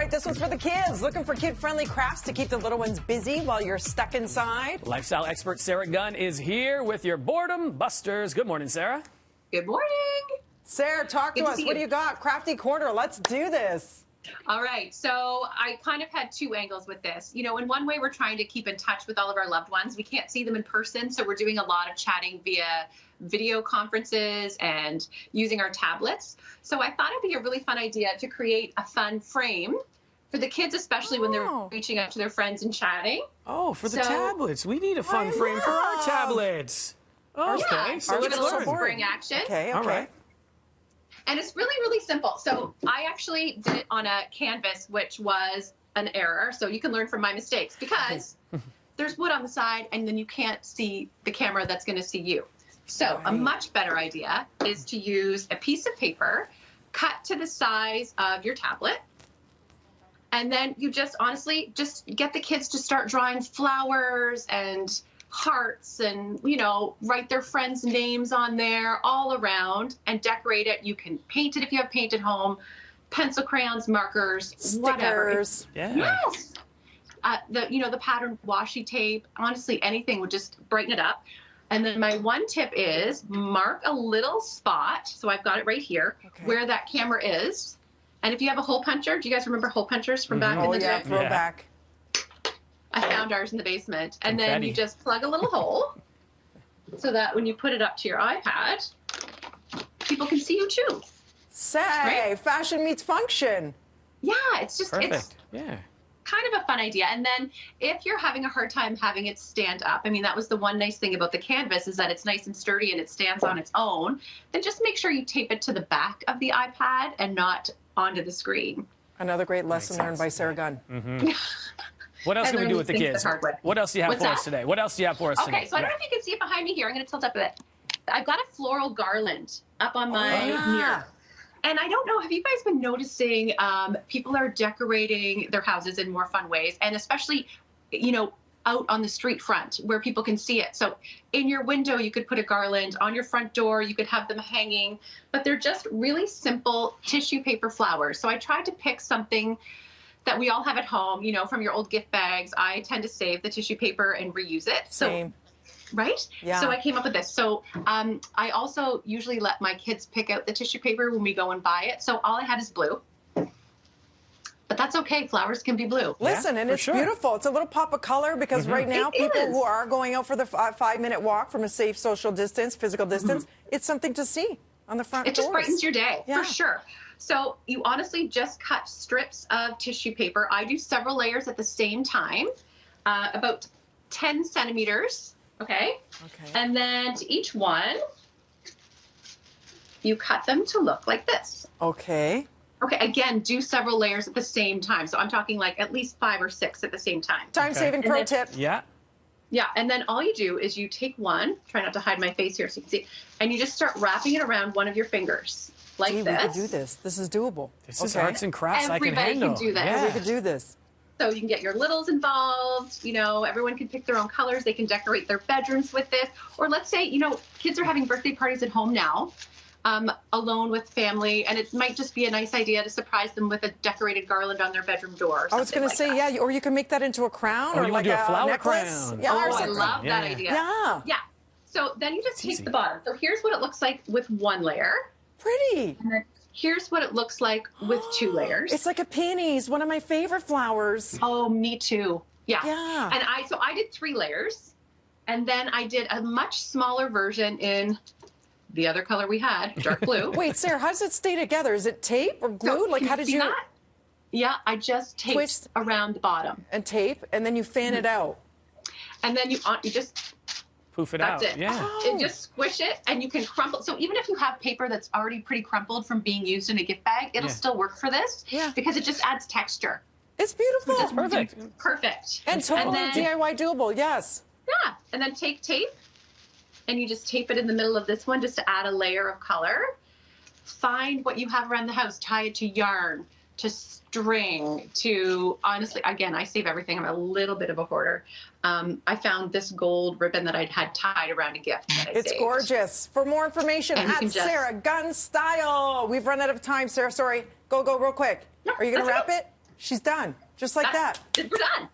right, this one's for the kids. Looking for kid-friendly crafts to keep the little ones busy while you're stuck inside? Lifestyle expert Sarah Gunn is here with your Boredom Busters. Good morning, Sarah. Good morning. Sarah, talk to us. What do you got? Crafty Corner. Let's do this. All right. So I kind of had two angles with this. You know, in one way, we're trying to keep in touch with all of our loved ones. We can't see them in person, so we're doing a lot of chatting via video conferences and using our tablets. So I thought it'd be a really fun idea to create a fun frame for the kids, especially when they're reaching out to their friends and chatting. Oh, for the tablets. We need a fun frame for our tablets. Okay, yeah. so Give let's it a little learn. spring action. Okay, All right. And it's really, really simple. So I actually did it on a canvas, which was an error. So you can learn from my mistakes because there's wood on the side and then you can't see the camera that's going to see you. So a much better idea is to use a piece of paper cut to the size of your tablet. And then you just honestly just get the kids to start drawing flowers and hearts and, you know, write their friends' names on there all around and decorate it. You can paint it if you have paint at home, pencil, crayons, markers, Stickers. whatever. Yeah. Yes. The pattern washi tape, honestly, anything would just brighten it up. And then my one tip is mark a little spot. So I've got it right here where that camera is. And if you have a hole puncher, do you guys remember hole punchers from back in the day? Throwback. I found ours in the basement. And then you just plug a little hole so that when you put it up to your iPad, people can see you too. Fashion meets function. Yeah, it's just Perfect. It's kind of a fun idea. And then if you're having a hard time having it stand up, I mean, that was the one nice thing about the canvas is that it's nice and sturdy and it stands on its own, then just make sure you tape it to the back of the iPad and not onto the screen. Another great lesson learned by Sarah Gunn. What else can we do with the kids? What else do you have for us today? What else do you have for us today? Okay, so I don't know if you can see it behind me here. I'm going to tilt up a bit. I've got a floral garland up on my mirror. And I don't know, have you guys been noticing people are decorating their houses in more fun ways, and especially, you know, out on the street front where people can see it. So in your window, you could put a garland. On your front door, you could have them hanging. But they're just really simple tissue paper flowers. So I tried to pick something that we all have at home, you know, from your old gift bags. I tend to save the tissue paper and reuse it. Same. Right? Yeah. So I came up with this. So I also usually let my kids pick out the tissue paper when we go and buy it. So all I had is blue. But that's okay. Flowers can be blue. Listen, and it's beautiful. It's a little pop of color because right now people who are going out for the 5-minute walk from a safe social distance, physical distance, it's something to see on the front doors. It just brightens your day, for sure. So you honestly just cut strips of tissue paper. I do several layers at the same time, about 10 centimeters. Okay. And then to each one, you cut them to look like this. Okay. Again, do several layers at the same time. So I'm talking like at least 5 or 6 at the same time. Time-saving pro tip. Yeah, and then all you do is you take one, try not to hide my face here so you can see, and you just start wrapping it around one of your fingers. Like this. We could do this. This is doable. This is arts and crafts I can handle. Everybody can do this. Yeah. We could do this. So you can get your littles involved, you know, everyone can pick their own colors. They can decorate their bedrooms with this. Or let's say, you know, kids are having birthday parties at home now, alone with family, and it might just be a nice idea to surprise them with a decorated garland on their bedroom door. I was going to say, yeah, or you can make that into a crown or like do a flower necklace. crown. Yeah, I love that idea. Yeah. So then you just take the bottom. So here's what it looks like with one layer. Pretty. And then here's what it looks like with 2 layers. It's like a peonies, one of my favorite flowers. Oh, me too. Yeah. And so I did 3 layers, and then I did a much smaller version in the other color we had, dark blue. Wait, Sarah, how does it stay together? Is it tape or glue? So, like, how did you? That? Yeah, I just taped twist around the bottom. And tape, and then you fan it out. And then you just poof it out. That's it. Yeah. And just squish it, and you can crumple. So even if you have paper that's already pretty crumpled from being used in a gift bag, it'll still work for this because it just adds texture. It's beautiful. It's perfect. Perfect. And totally DIY doable, yes. Yeah. And then take tape, and you just tape it in the middle of this one just to add a layer of color. Find what you have around the house. Tie it to yarn, to string, to, honestly, again, I save everything. I'm a little bit of a hoarder. I found this gold ribbon that I'd had tied around a gift that I It's saved. gorgeous. For more information, at Sarah Gunn Style. We've run out of time, Sarah. Sorry. Go real quick. No, Are you going to wrap it? She's done. Just like that. We're done.